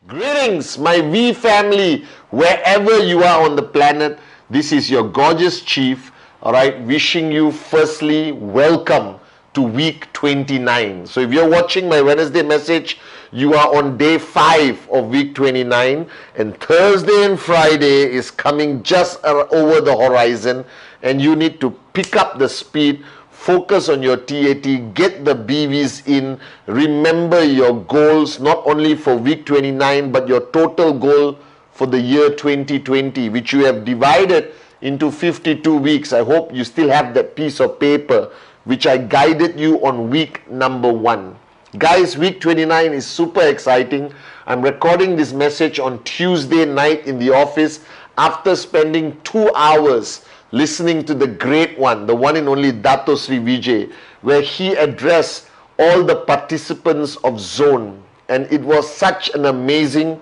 Greetings, my V family, wherever you are on the planet. This is your gorgeous chief, all right, wishing you firstly welcome to week 29. So if you're watching my Wednesday message, you are on day 5 of week 29, and Thursday and Friday is coming just over the horizon, and you need to pick up the speed. Focus on your TAT, get the BVs in, remember your goals, not only for week 29, but your total goal for the year 2020, which you have divided into 52 weeks. I hope you still have that piece of paper, which I guided you on week number 1. Guys, week 29 is super exciting. I'm recording this message on Tuesday night in the office after spending 2 hours listening to the great one, the one and only Dato Sri Vijay, where he addressed all the participants of Zone. And it was such an amazing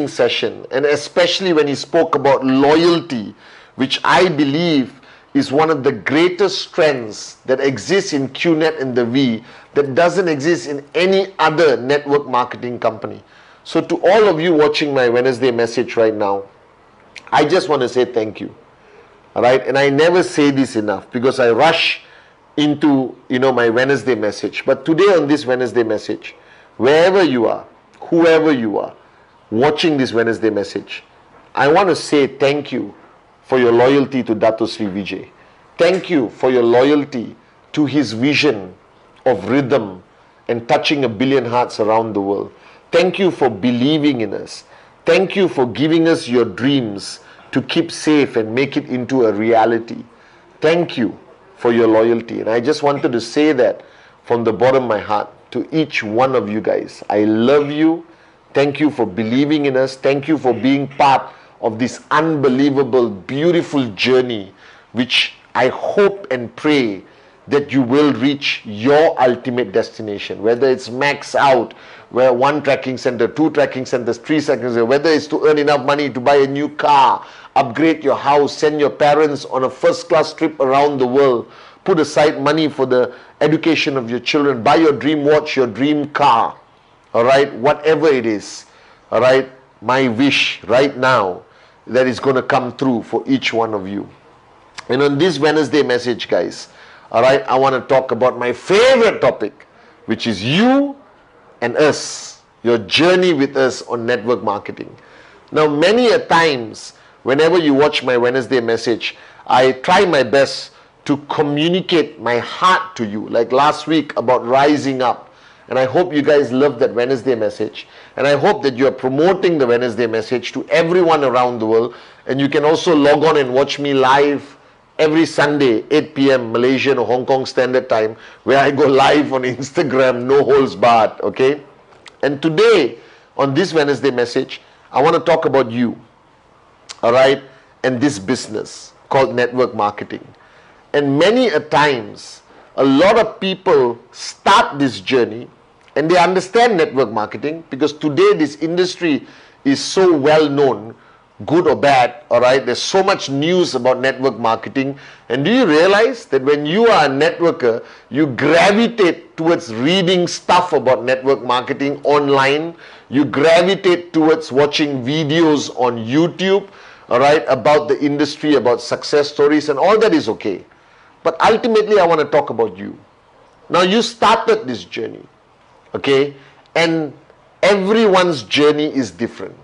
session. And especially when he spoke about loyalty, which I believe is one of the greatest strengths that exists in QNet and the V that doesn't exist in any other network marketing company. So to all of you watching my Wednesday message right now, I just want to say thank you. All right, and I never say this enough because I rush into my Wednesday message. But today on this Wednesday message, wherever you are, whoever you are watching this Wednesday message, I want to say thank you for your loyalty to Dato Sri Vijay. Thank you for your loyalty to his vision of rhythm and touching 1 billion hearts around the world. Thank you for believing in us. Thank you for giving us your dreams to keep safe and make it into a reality. Thank you for your loyalty. And I just wanted to say that from the bottom of my heart to each one of you guys. I love you. Thank you for believing in us. Thank you for being part of this unbelievable, beautiful journey, which I hope and pray that you will reach your ultimate destination, whether it's max out, where 1 tracking center, 2 tracking centers, 3 tracking centers, whether it's to earn enough money to buy a new car, upgrade your house, send your parents on a first-class trip around the world, put aside money for the education of your children, buy your dream watch, your dream car, all right, whatever it is, all right, my wish right now that is going to come through for each one of you. And on this Wednesday message, guys, all right, I want to talk about my favorite topic, which is you and us, your journey with us on network marketing. Now, many a times, whenever you watch my Wednesday message, I try my best to communicate my heart to you, like last week about rising up. And I hope you guys love that Wednesday message. And I hope that you are promoting the Wednesday message to everyone around the world. And you can also log on and watch me live every Sunday, 8 p.m. Malaysian or Hong Kong Standard Time, where I go live on Instagram, no holds barred, okay? And today, on this Wednesday message, I want to talk about you, all right, and this business called network marketing. And many a times, a lot of people start this journey and they understand network marketing because today this industry is so well known, good or bad, all right? There's so much news about network marketing. And do you realize that when you are a networker, you gravitate towards reading stuff about network marketing online. You gravitate towards watching videos on YouTube, all right, about the industry, about success stories, and all that is okay. But ultimately, I want to talk about you. Now, you started this journey, okay? And everyone's journey is different.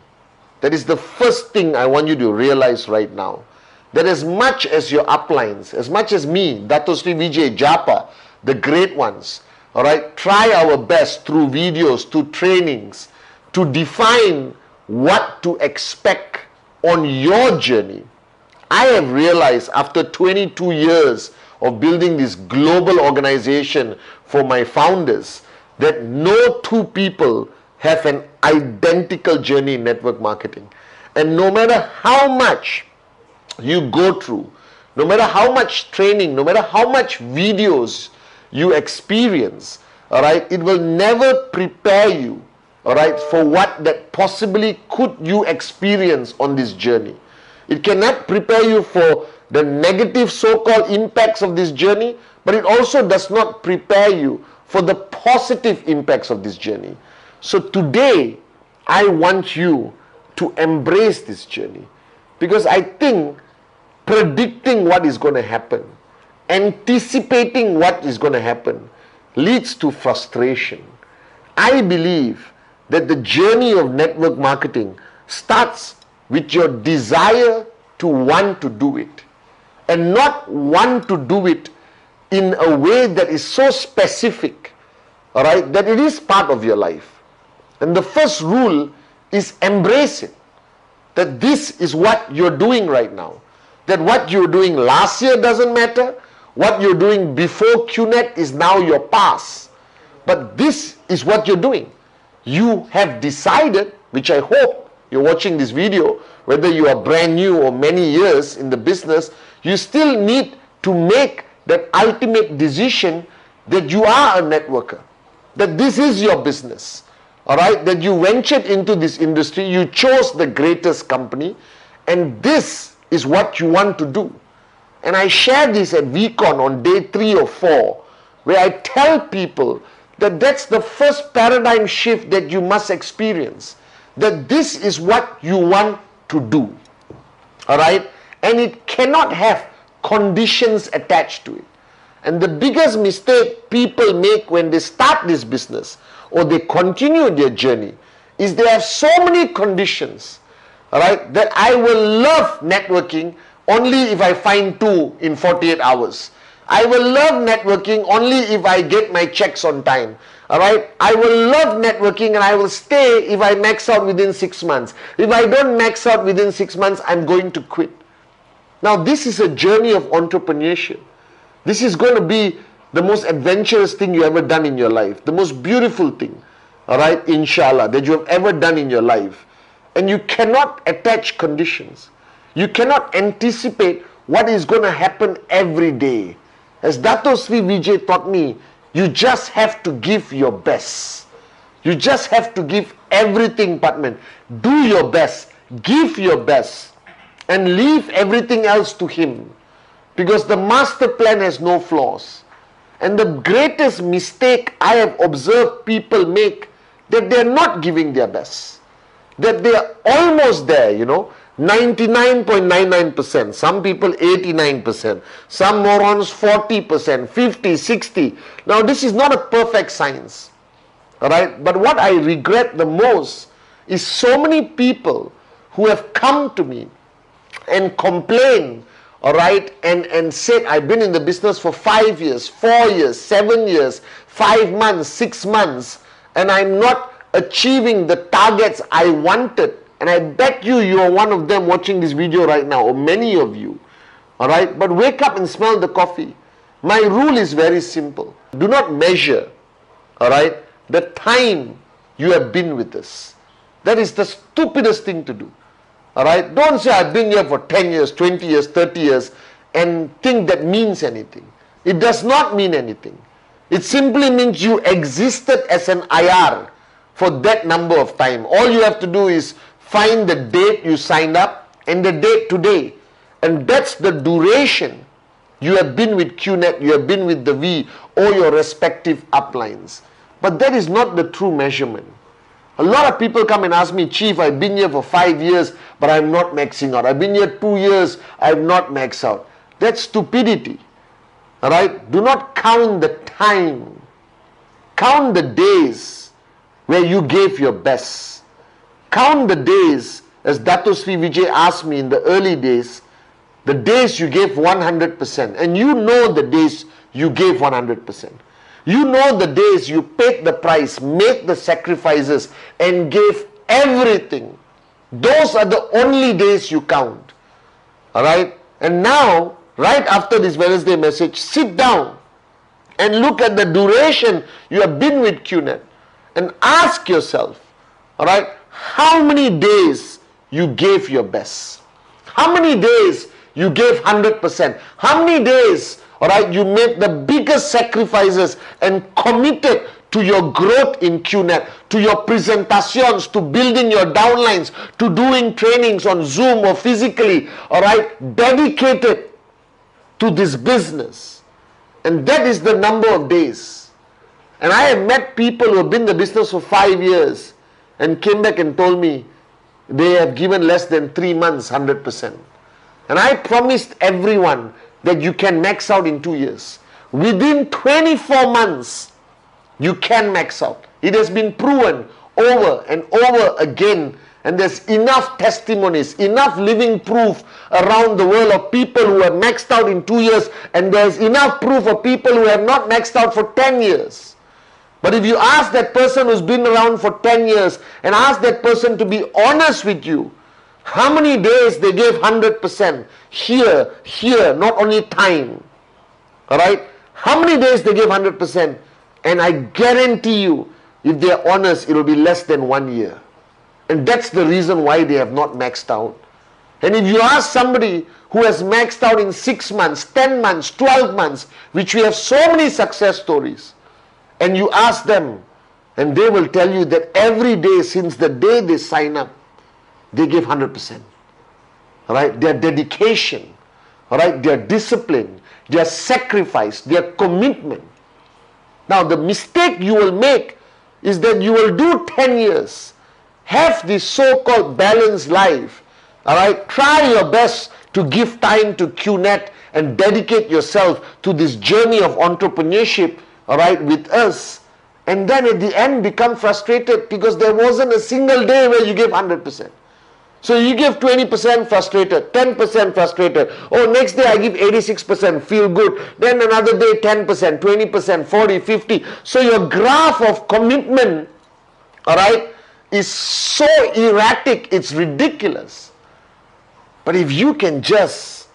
That is the first thing I want you to realize right now. That as much as your uplines, as much as me, Dato Sri Vijay, Japa, the great ones, all right, try our best through videos, through trainings, to define what to expect on your journey. I have realized after 22 years of building this global organization for my founders that no 2 people have an identical journey in network marketing. And no matter how much you go through, no matter how much training, no matter how much videos you experience, all right, it will never prepare you, all right, for what that possibly could you experience on this journey. It cannot prepare you for the negative so-called impacts of this journey, but it also does not prepare you for the positive impacts of this journey. So today, I want you to embrace this journey, because I think predicting what is going to happen, anticipating what is going to happen, leads to frustration. I believe that the journey of network marketing starts with your desire to want to do it, and not want to do it in a way that is so specific, all right, that it is part of your life. And the first rule is embrace it, that this is what you're doing right now, that what you're doing last year doesn't matter, what you're doing before QNet is now your past, but this is what you're doing. You have decided, which I hope you're watching this video, whether you are brand new or many years in the business, you still need to make that ultimate decision that you are a networker, that this is your business, all right, that you ventured into this industry, you chose the greatest company, and this is what you want to do. And I share this at VCon on day 3 or 4, where I tell people that that's the first paradigm shift that you must experience, that this is what you want to do, all right, and it cannot have conditions attached to it. And the biggest mistake people make when they start this business or they continue their journey is they have so many conditions, all right, that I will love networking only if I find 2 in 48 hours. I will love networking only if I get my checks on time. All right, I will love networking and I will stay if I max out within 6 months. If I don't max out within 6 months, I'm going to quit. Now, this is a journey of entrepreneurship. This is going to be the most adventurous thing you ever done in your life, the most beautiful thing, all right, inshallah, that you have ever done in your life. And you cannot attach conditions. You cannot anticipate what is going to happen every day. As Dato Sri Vijay taught me, you just have to give your best. You just have to give everything, Patman. Do your best, give your best, and leave everything else to him. Because the master plan has no flaws. And the greatest mistake I have observed people make, that they're not giving their best. That they're almost there, 99.99%, some people 89%, some morons 40%, 50, 60. Now this is not a perfect science, all right, but what I regret the most is so many people who have come to me and complained, all right, and said, I've been in the business for 5 years, 4 years, 7 years, 5 months, 6 months, and I'm not achieving the targets I wanted. And I bet you are one of them watching this video right now, or many of you, all right? But wake up and smell the coffee. My rule is very simple. Do not measure, all right, the time you have been with us. That is the stupidest thing to do, all right? Don't say, I've been here for 10 years, 20 years, 30 years, and think that means anything. It does not mean anything. It simply means you existed as an IR for that number of time. All you have to do is find the date you signed up and the date today, and that's the duration you have been with QNet, you have been with the V or your respective uplines. But that is not the true measurement. A lot of people come and ask me, Chief, I've been here for 5 years, but I'm not maxing out. I've been here 2 years, I've not maxed out. That's stupidity. All right? Do not count the time. Count the days where you gave your best. Count the days, as Dato Sri Vijay asked me in the early days, the days you gave 100%. And you know the days you gave 100%. You know the days you paid the price, made the sacrifices, and gave everything. Those are the only days you count. Alright? And now, right after this Wednesday message, sit down and look at the duration you have been with QNet and ask yourself, alright, how many days you gave your best? How many days you gave 100%? How many days, all right, you made the biggest sacrifices and committed to your growth in QNet, to your presentations, to building your downlines, to doing trainings on Zoom or physically, all right, dedicated to this business. And that is the number of days. And I have met people who have been in the business for 5 years and came back and told me they have given less than 3 months 100%. And I promised everyone that you can max out in 2 years. Within 24 months, you can max out. It has been proven over and over again, and there's enough testimonies, enough living proof around the world of people who have maxed out in 2 years, and there's enough proof of people who have not maxed out for 10 years. But if you ask that person who's been around for 10 years and ask that person to be honest with you, how many days they gave 100%? Here, not only time. Alright? How many days they gave 100%? And I guarantee you, if they're honest, it will be less than 1 year. And that's the reason why they have not maxed out. And if you ask somebody who has maxed out in 6 months, 10 months, 12 months, which we have so many success stories, and you ask them, and they will tell you that every day since the day they sign up, they give 100%. Right? Their dedication, right? Their discipline, their sacrifice, their commitment. Now the mistake you will make is that you will do 10 years, have this so-called balanced life, alright? Try your best to give time to QNet and dedicate yourself to this journey of entrepreneurship, alright, with us. And then at the end become frustrated because there wasn't a single day where you gave 100%. So you give 20% frustrated, 10% frustrated. Oh, next day I give 86%, feel good. Then another day 10%, 20%, 40, 50. So your graph of commitment, alright, is so erratic, it's ridiculous. But if you can just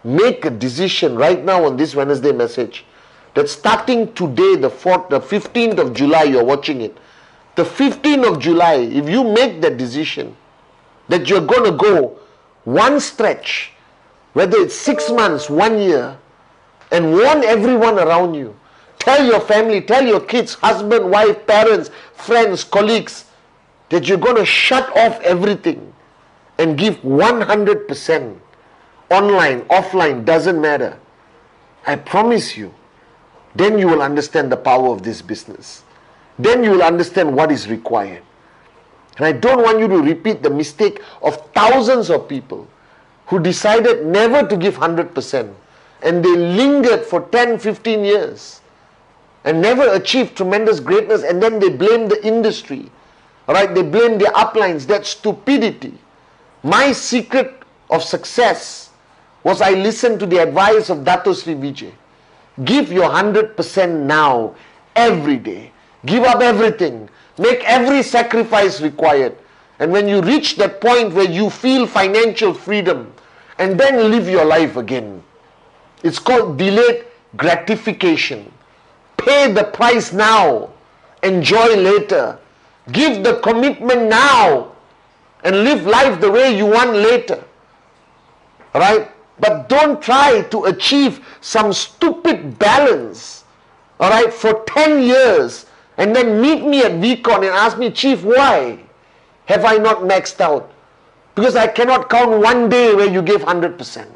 make a decision right now on this Wednesday message, that starting today, the 15th of July, you're watching it. The 15th of July, if you make that decision, that you're going to go one stretch, whether it's 6 months, 1 year, and warn everyone around you. Tell your family, tell your kids, husband, wife, parents, friends, colleagues, that you're going to shut off everything and give 100%. Online, offline, doesn't matter. I promise you, then you will understand the power of this business. Then you will understand what is required. And I don't want you to repeat the mistake of thousands of people who decided never to give 100%, and they lingered for 10, 15 years and never achieved tremendous greatness, and then they blame the industry. Alright, they blame their uplines. That's stupidity. My secret of success was I listened to the advice of Dato Sri Vijay. Give your 100% now, every day. Give up everything. Make every sacrifice required. And when you reach that point where you feel financial freedom, and then live your life again. It's called delayed gratification. Pay the price now. Enjoy later. Give the commitment now. And live life the way you want later. Alright? But don't try to achieve some stupid balance, alright, for 10 years and then meet me at VCon and ask me, Chief, why have I not maxed out? Because I cannot count one day where you gave 100%.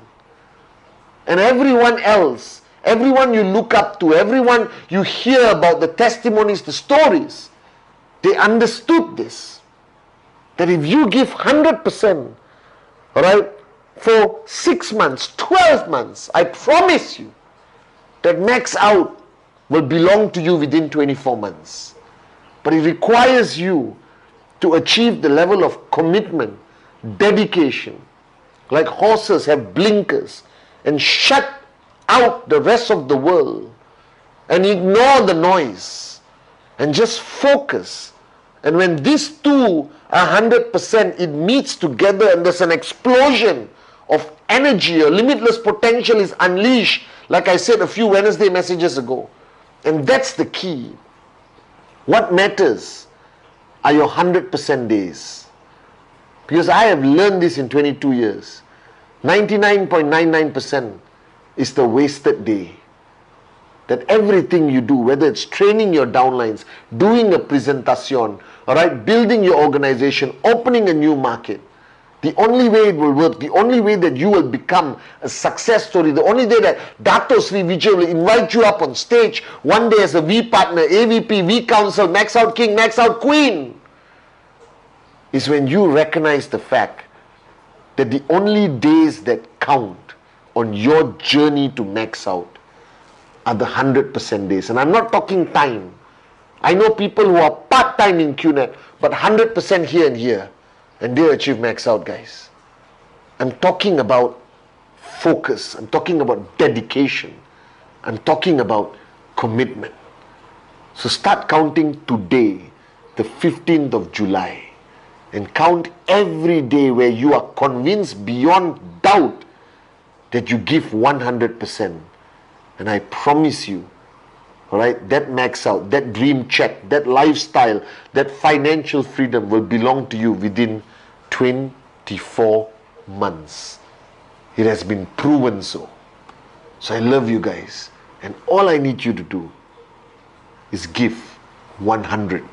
And everyone else, everyone you look up to, everyone you hear about, the testimonies, the stories, they understood this. That if you give 100%, alright, for 6 months, 12 months, I promise you that max out will belong to you within 24 months. But it requires you to achieve the level of commitment, dedication, like horses have blinkers, and shut out the rest of the world and ignore the noise and just focus. And when these two are 100%, it meets together and there's an explosion of energy. A limitless potential is unleashed, like I said a few Wednesday messages ago. And that's the key. What matters are your 100% days. Because I have learned this in 22 years. 99.99% is the wasted day. that everything you do, whether it's training your downlines, doing a presentation, all right, building your organization, opening a new market, the only way it will work, the only way that you will become a success story, the only way that Dato Sri Vijay will invite you up on stage one day as a V partner, AVP, V council, max out king, max out queen, is when you recognize the fact that the only days that count on your journey to max out are the 100% days. And I'm not talking time. I know people who are part-time in QNet, but 100% here and here, and they achieve max out, guys. I'm talking about focus. I'm talking about dedication. I'm talking about commitment. So start counting today, the 15th of July, and count every day where you are convinced beyond doubt that you give 100%. And I promise you, all right, that max out, that dream check, that lifestyle, that financial freedom will belong to you within 24 months. It has been proven so. So I love you guys. And all I need you to do is give 100%.